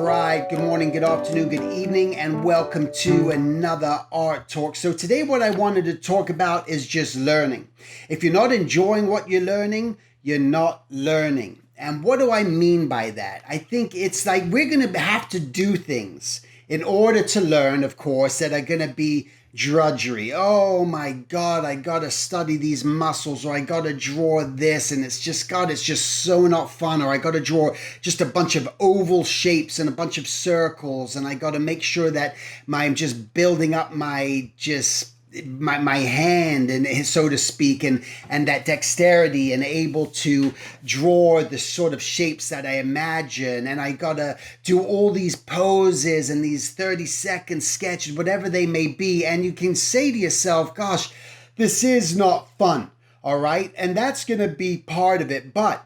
right, good morning, good afternoon, good evening, and welcome to another Art Talk. So today what I wanted to talk about is just learning. If you're not enjoying what you're learning, you're not learning. And what do I mean by that? I think it's like we're going to have to do things in order to learn, of course, that are going to be drudgery. Oh my God, I gotta study these muscles, or I gotta draw this, and it's just so not fun, or I gotta draw just a bunch of oval shapes and a bunch of circles, and I gotta make sure that I'm just building up my hand, and so to speak, and that dexterity, and able to draw the sort of shapes that I imagine, and I gotta do all these poses and these 30-second sketches, whatever they may be, and you can say to yourself, gosh, this is not fun, all right? And that's gonna be part of it. But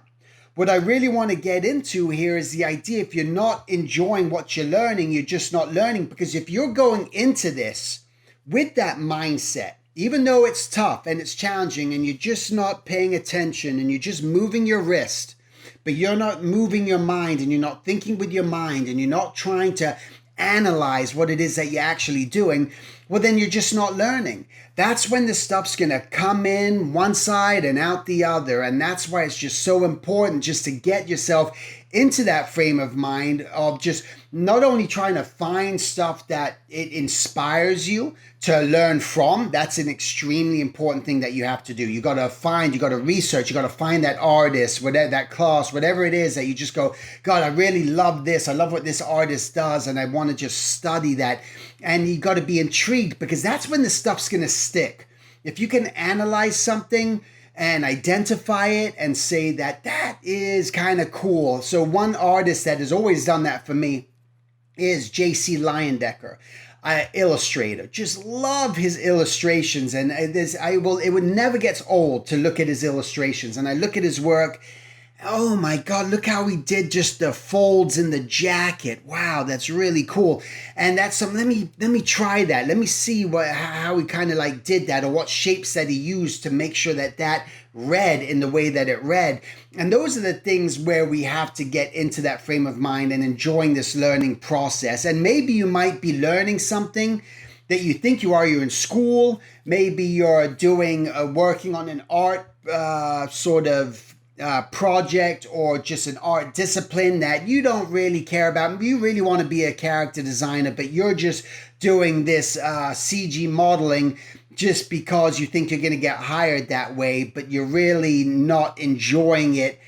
what I really want to get into here is the idea, if you're not enjoying what you're learning, you're just not learning. Because if you're going into this with that mindset, even though it's tough and it's challenging and you're just not paying attention and you're just moving your wrist, but you're not moving your mind, and you're not thinking with your mind, and you're not trying to analyze what it is that you're actually doing, well, then you're just not learning. That's when the stuff's going to come in one side and out the other. And that's why it's just so important just to get yourself into that frame of mind of just not only trying to find stuff that it inspires you to learn from. That's an extremely important thing that you have to do. You got to research, you got to find that artist, whatever, that class, whatever it is that you just go, God, I really love this. I love what this artist does, and I want to just study that. And you got to be intrigued, because that's when the stuff's going to stick. If you can analyze something and identify it and say that is kind of cool. So one artist that has always done that for me is JC Liondecker, illustrator. Just love his illustrations, and it would never get old to look at his illustrations. And I look at his work. Oh my God, look how he did just the folds in the jacket. Wow, that's really cool. And that's something, let me try that. Let me see how he kind of like did that, or what shapes that he used to make sure that read in the way that it read. And those are the things where we have to get into that frame of mind and enjoying this learning process. And maybe you might be learning something that you think you're in school. Maybe you're working on an art project, or just an art discipline that you don't really care about. You really want to be a character designer, but you're just doing this CG modeling just because you think you're going to get hired that way, but you're really not enjoying it.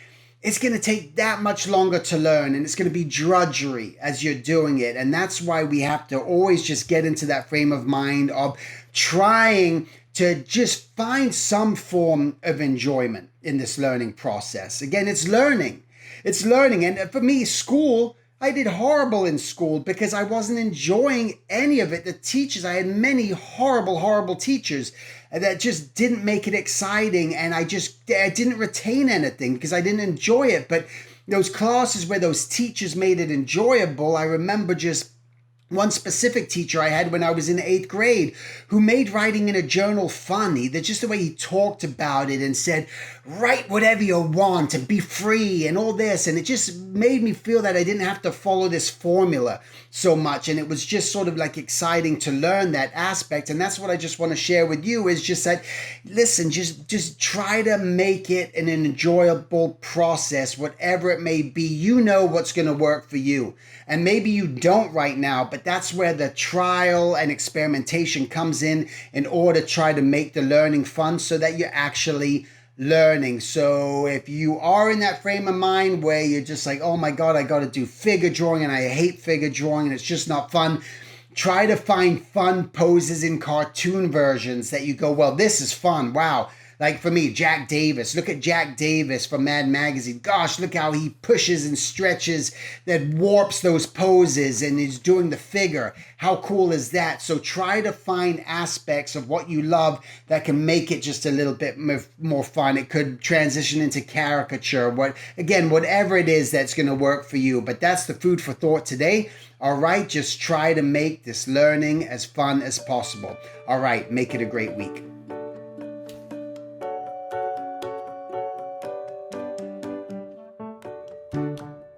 It's going to take that much longer to learn, and it's going to be drudgery as you're doing it. And that's why we have to always just get into that frame of mind of trying to just find some form of enjoyment in this learning process. Again, it's learning. It's learning. And for me, school, I did horrible in school because I wasn't enjoying any of it. The teachers, I had many horrible teachers that just didn't make it exciting. And I didn't retain anything because I didn't enjoy it. But those classes where those teachers made it enjoyable, I remember just one specific teacher I had when I was in 8th grade who made writing in a journal fun. Just the way he talked about it and said, write whatever you want and be free and all this. And it just made me feel that I didn't have to follow this formula so much. And it was just sort of like exciting to learn that aspect. And that's what I just want to share with you, is just that, listen, just try to make it an enjoyable process, whatever it may be. You know what's going to work for you. And maybe you don't right now, but that's where the trial and experimentation comes in order to try to make the learning fun so that you're actually learning. So if you are in that frame of mind where you're just like, oh my God, I got to do figure drawing and I hate figure drawing and it's just not fun, try to find fun poses in cartoon versions that you go, well, this is fun. Wow. Like for me, Jack Davis. Look at Jack Davis from Mad Magazine. Gosh, look how he pushes and stretches, that warps those poses, and is doing the figure. How cool is that? So try to find aspects of what you love that can make it just a little bit more fun. It could transition into caricature. Whatever it is that's going to work for you. But that's the food for thought today. All right, just try to make this learning as fun as possible. All right, make it a great week.